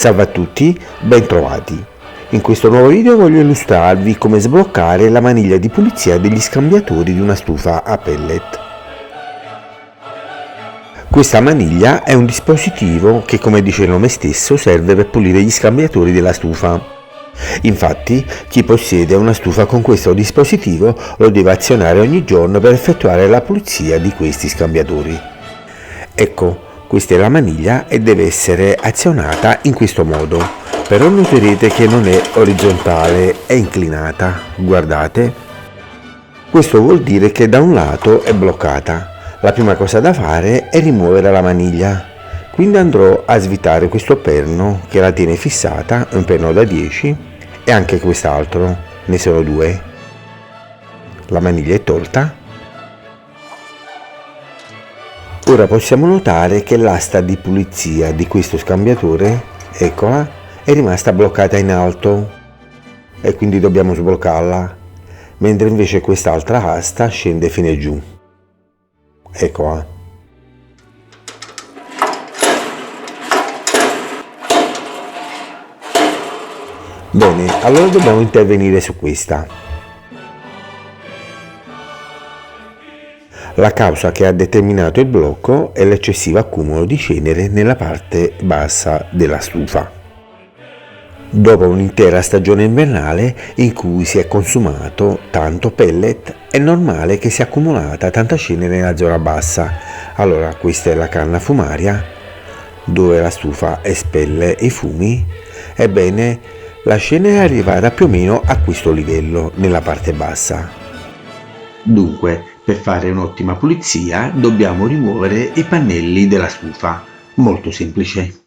Salve a tutti, bentrovati. In questo nuovo video voglio illustrarvi come sbloccare la maniglia di pulizia degli scambiatori di una stufa a pellet. Questa maniglia è un dispositivo che, come dice il nome stesso, serve per pulire gli scambiatori della stufa. Infatti, chi possiede una stufa con questo dispositivo lo deve azionare ogni giorno per effettuare la pulizia di questi scambiatori. Ecco, questa è la maniglia e deve essere azionata in questo modo, però noterete che non è orizzontale, è inclinata, guardate. Questo vuol dire che da un lato è bloccata. La prima cosa da fare è rimuovere la maniglia, quindi andrò a svitare questo perno che la tiene fissata, un perno da 10 e anche quest'altro, ne sono due. La maniglia è tolta. Ora possiamo notare che l'asta di pulizia di questo scambiatore, eccola, è rimasta bloccata in alto e quindi dobbiamo sbloccarla, mentre invece quest'altra asta scende fino giù. Eccola. Bene, allora dobbiamo intervenire su questa. La causa che ha determinato il blocco è l'eccessivo accumulo di cenere nella parte bassa della stufa. Dopo un'intera stagione invernale in cui si è consumato tanto pellet, è normale che sia accumulata tanta cenere nella zona bassa. Allora, questa è la canna fumaria dove la stufa espelle i fumi. Ebbene, la cenere è arrivata più o meno a questo livello nella parte bassa. Dunque, per fare un'ottima pulizia dobbiamo rimuovere i pannelli della stufa. Molto semplice.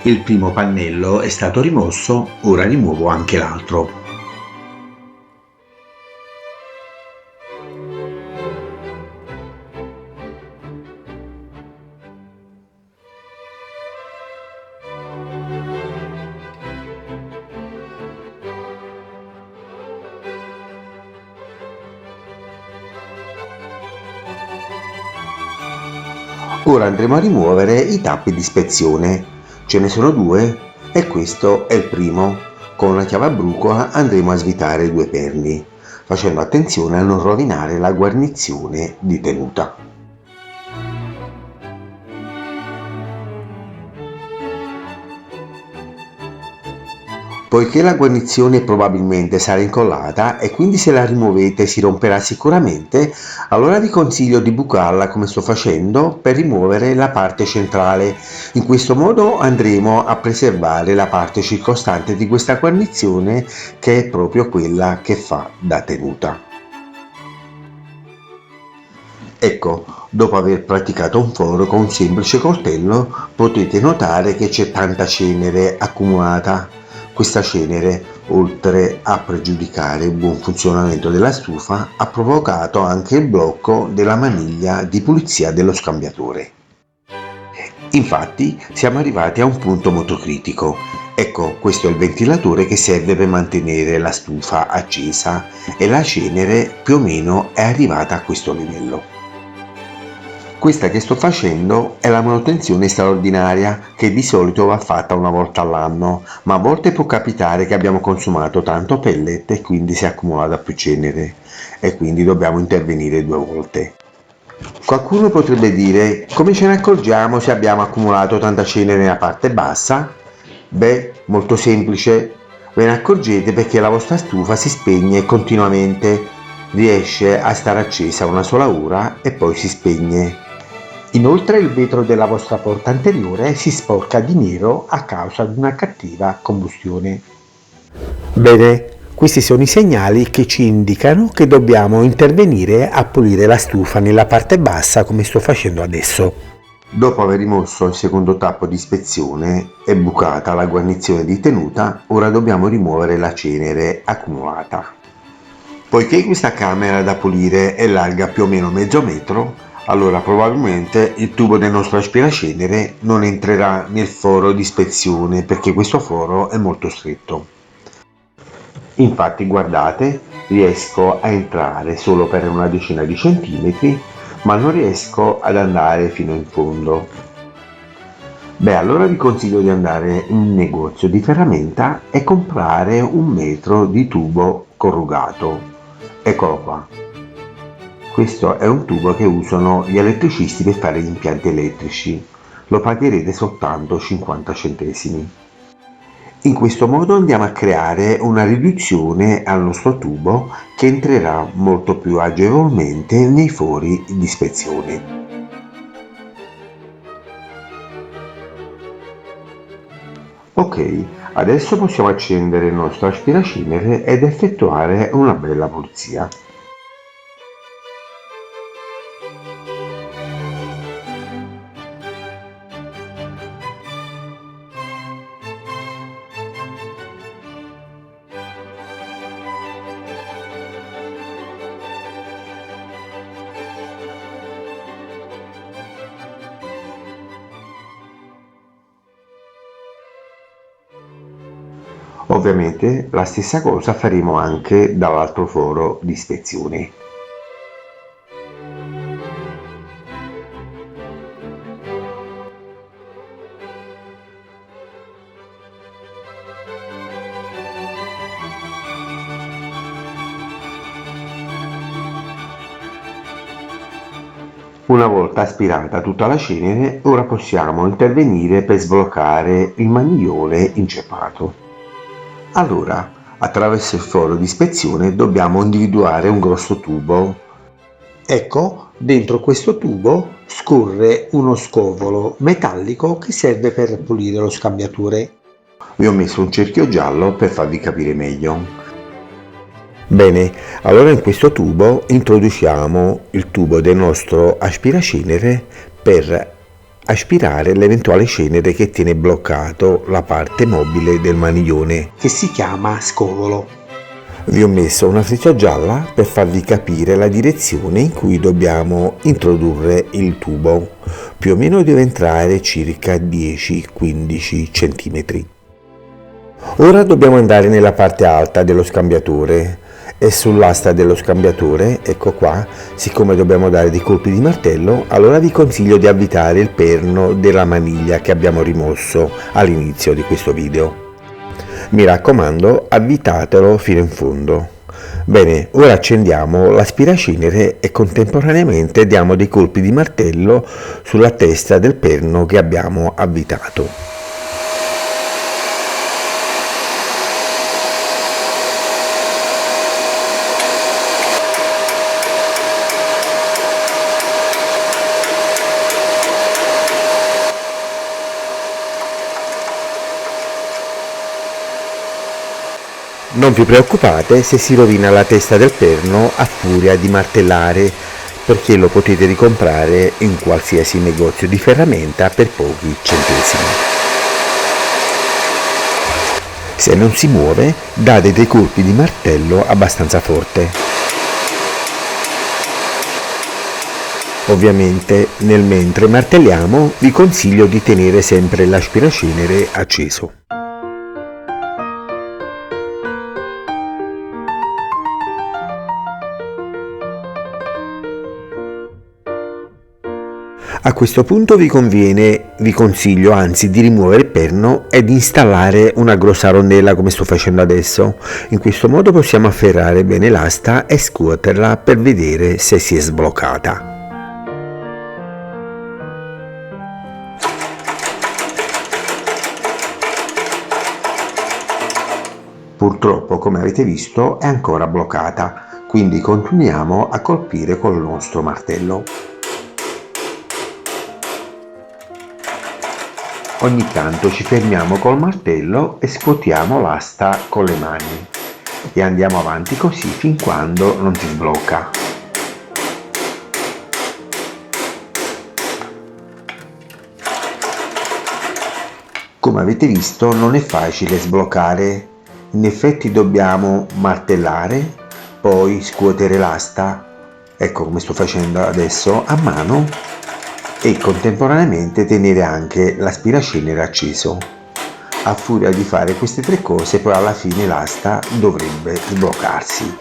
Il primo pannello è stato rimosso, ora rimuovo anche l'altro. Ora andremo a rimuovere i tappi di ispezione. Ce ne sono due e questo è il primo. Con una chiave a brucola andremo a svitare i due perni, facendo attenzione a non rovinare la guarnizione di tenuta. Poiché la guarnizione probabilmente sarà incollata e quindi se la rimuovete si romperà sicuramente, allora vi consiglio di bucarla come sto facendo per rimuovere la parte centrale. In questo modo andremo a preservare la parte circostante di questa guarnizione, che è proprio quella che fa da tenuta. Ecco, dopo aver praticato un foro con un semplice coltello potete notare che c'è tanta cenere accumulata. Questa cenere, oltre a pregiudicare il buon funzionamento della stufa, ha provocato anche il blocco della maniglia di pulizia dello scambiatore. Infatti siamo arrivati a un punto molto critico. Ecco, questo è il ventilatore che serve per mantenere la stufa accesa e la cenere più o meno è arrivata a questo livello. Questa che sto facendo è la manutenzione straordinaria che di solito va fatta una volta all'anno, ma a volte può capitare che abbiamo consumato tanto pellet e quindi si è accumulata più cenere e quindi dobbiamo intervenire 2 volte. Qualcuno potrebbe dire: come ce ne accorgiamo se abbiamo accumulato tanta cenere nella parte bassa? Beh, molto semplice, ve ne accorgete perché la vostra stufa si spegne continuamente, riesce a stare accesa una sola ora e poi si spegne. Inoltre il vetro della vostra porta anteriore si sporca di nero a causa di una cattiva combustione. Bene, questi sono i segnali che ci indicano che dobbiamo intervenire a pulire la stufa nella parte bassa come sto facendo adesso. Dopo aver rimosso il secondo tappo di ispezione e bucata la guarnizione di tenuta, ora dobbiamo rimuovere la cenere accumulata. Poiché questa camera da pulire è larga più o meno mezzo metro, allora probabilmente il tubo del nostro aspiracenere non entrerà nel foro di ispezione perché questo foro è molto stretto. Infatti guardate, riesco a entrare solo per una decina di centimetri, ma non riesco ad andare fino in fondo. Beh, allora vi consiglio di andare in un negozio di ferramenta e comprare 1 metro di tubo corrugato. Eccolo qua. Questo è un tubo che usano gli elettricisti per fare gli impianti elettrici. Lo pagherete soltanto 50 centesimi. In questo modo andiamo a creare una riduzione al nostro tubo che entrerà molto più agevolmente nei fori di ispezione. Ok, adesso possiamo accendere il nostro aspiracimere ed effettuare una bella pulizia. Ovviamente la stessa cosa faremo anche dall'altro foro di ispezione. Una volta aspirata tutta la cenere, ora possiamo intervenire per sbloccare il maniglione inceppato. Allora, attraverso il foro di ispezione dobbiamo individuare un grosso tubo. Ecco, dentro questo tubo scorre uno scovolo metallico che serve per pulire lo scambiatore. Vi ho messo un cerchio giallo per farvi capire meglio. Bene, allora in questo tubo introduciamo il tubo del nostro aspiracenere per aspirare l'eventuale cenere che tiene bloccato la parte mobile del maniglione, che si chiama scovolo. Vi ho messo una freccia gialla per farvi capire la direzione in cui dobbiamo introdurre il tubo. Più o meno deve entrare circa 10-15 cm. Ora dobbiamo andare nella parte alta dello scambiatore e sull'asta dello scambiatore, ecco qua, siccome dobbiamo dare dei colpi di martello, allora vi consiglio di avvitare il perno della maniglia che abbiamo rimosso all'inizio di questo video. Mi raccomando, avvitatelo fino in fondo. Bene, ora accendiamo l'aspiracenere e contemporaneamente diamo dei colpi di martello sulla testa del perno che abbiamo avvitato. Non vi preoccupate se si rovina la testa del perno a furia di martellare, perché lo potete ricomprare in qualsiasi negozio di ferramenta per pochi centesimi. Se non si muove, date dei colpi di martello abbastanza forte. Ovviamente, nel mentre martelliamo, vi consiglio di tenere sempre l'aspiracenere acceso. A questo punto vi consiglio anzi di rimuovere il perno e di installare una grossa rondella come sto facendo adesso. In questo modo possiamo afferrare bene l'asta e scuoterla per vedere se si è sbloccata. Purtroppo, come avete visto, è ancora bloccata, quindi continuiamo a colpire col nostro martello. Ogni tanto ci fermiamo col martello e scuotiamo l'asta con le mani e andiamo avanti così fin quando non si sblocca. Come avete visto non è facile sbloccare, in effetti dobbiamo martellare, poi scuotere l'asta, ecco come sto facendo adesso, a mano, e contemporaneamente tenere anche l'aspiracenere acceso. A furia di fare queste tre cose, poi alla fine l'asta dovrebbe sbloccarsi.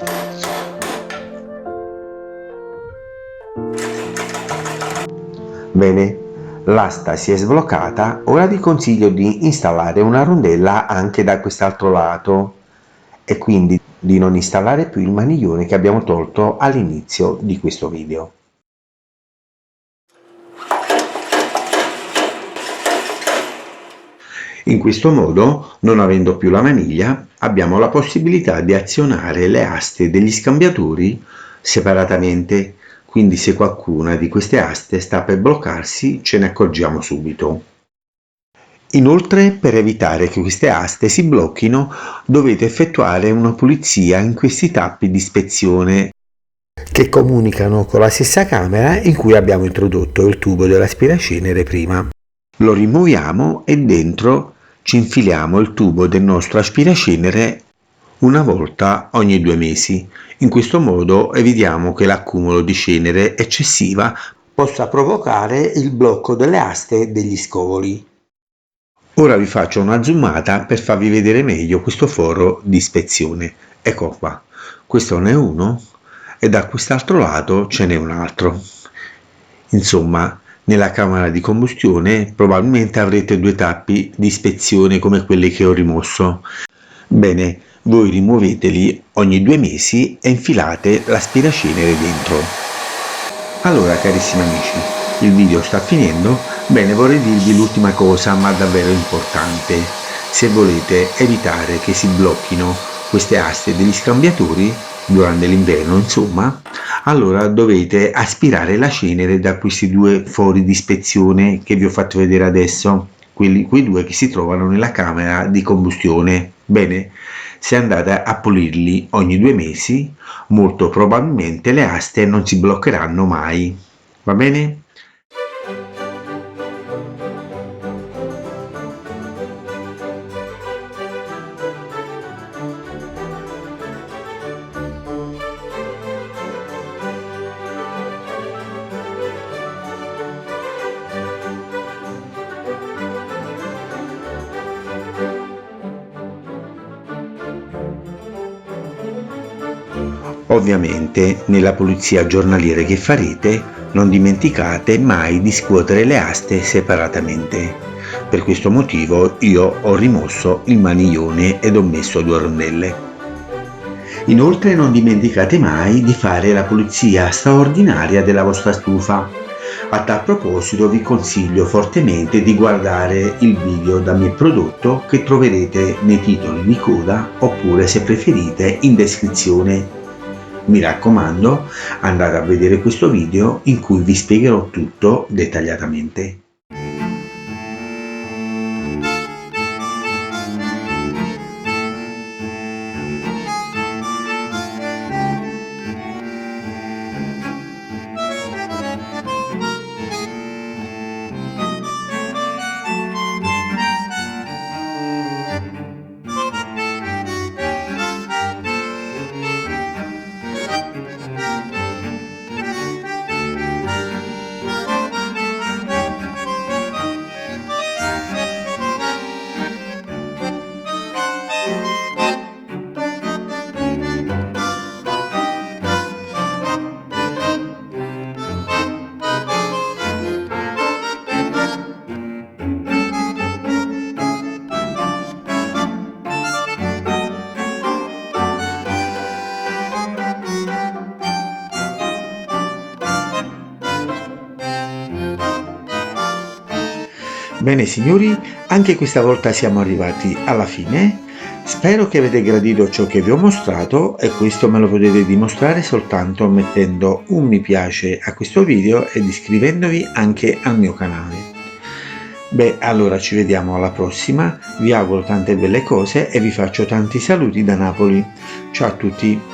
Bene, l'asta si è sbloccata, ora vi consiglio di installare una rondella anche da quest'altro lato e quindi di non installare più il maniglione che abbiamo tolto all'inizio di questo video. In questo modo, non avendo più la maniglia, abbiamo la possibilità di azionare le aste degli scambiatori separatamente, quindi se qualcuna di queste aste sta per bloccarsi ce ne accorgiamo subito. Inoltre, per evitare che queste aste si blocchino, dovete effettuare una pulizia in questi tappi di ispezione che comunicano con la stessa camera in cui abbiamo introdotto il tubo dell'aspiracenere prima. Lo rimuoviamo e dentro ci infiliamo il tubo del nostro aspiracenere una volta ogni 2 mesi. In questo modo evitiamo che l'accumulo di cenere eccessiva possa provocare il blocco delle aste degli scoli. Ora vi faccio una zoomata per farvi vedere meglio questo foro di ispezione. Ecco qua, questo ne è uno e da quest'altro lato ce n'è un altro. Insomma, nella camera di combustione probabilmente avrete 2 tappi di ispezione come quelli che ho rimosso. Bene, voi rimuoveteli ogni 2 mesi e infilate l'aspiracenere dentro. Allora carissimi amici, il video sta finendo. Bene, vorrei dirvi l'ultima cosa ma davvero importante. Se volete evitare che si blocchino queste aste degli scambiatori durante l'inverno, insomma, allora dovete aspirare la cenere da questi 2 fori di ispezione che vi ho fatto vedere adesso, quei 2 che si trovano nella camera di combustione. Bene, se andate a pulirli ogni 2 mesi, molto probabilmente le aste non si bloccheranno mai. Va bene? Ovviamente nella pulizia giornaliera che farete non dimenticate mai di scuotere le aste separatamente. Per questo motivo io ho rimosso il maniglione ed ho messo 2 rondelle. Inoltre non dimenticate mai di fare la pulizia straordinaria della vostra stufa. A tal proposito vi consiglio fortemente di guardare il video da me prodotto che troverete nei titoli di coda oppure se preferite in descrizione. Mi raccomando, andate a vedere questo video in cui vi spiegherò tutto dettagliatamente. Bene signori, anche questa volta siamo arrivati alla fine. Spero che avete gradito ciò che vi ho mostrato e questo me lo potete dimostrare soltanto mettendo un mi piace a questo video ed iscrivendovi anche al mio canale. Beh, allora ci vediamo alla prossima, vi auguro tante belle cose e vi faccio tanti saluti da Napoli. Ciao a tutti!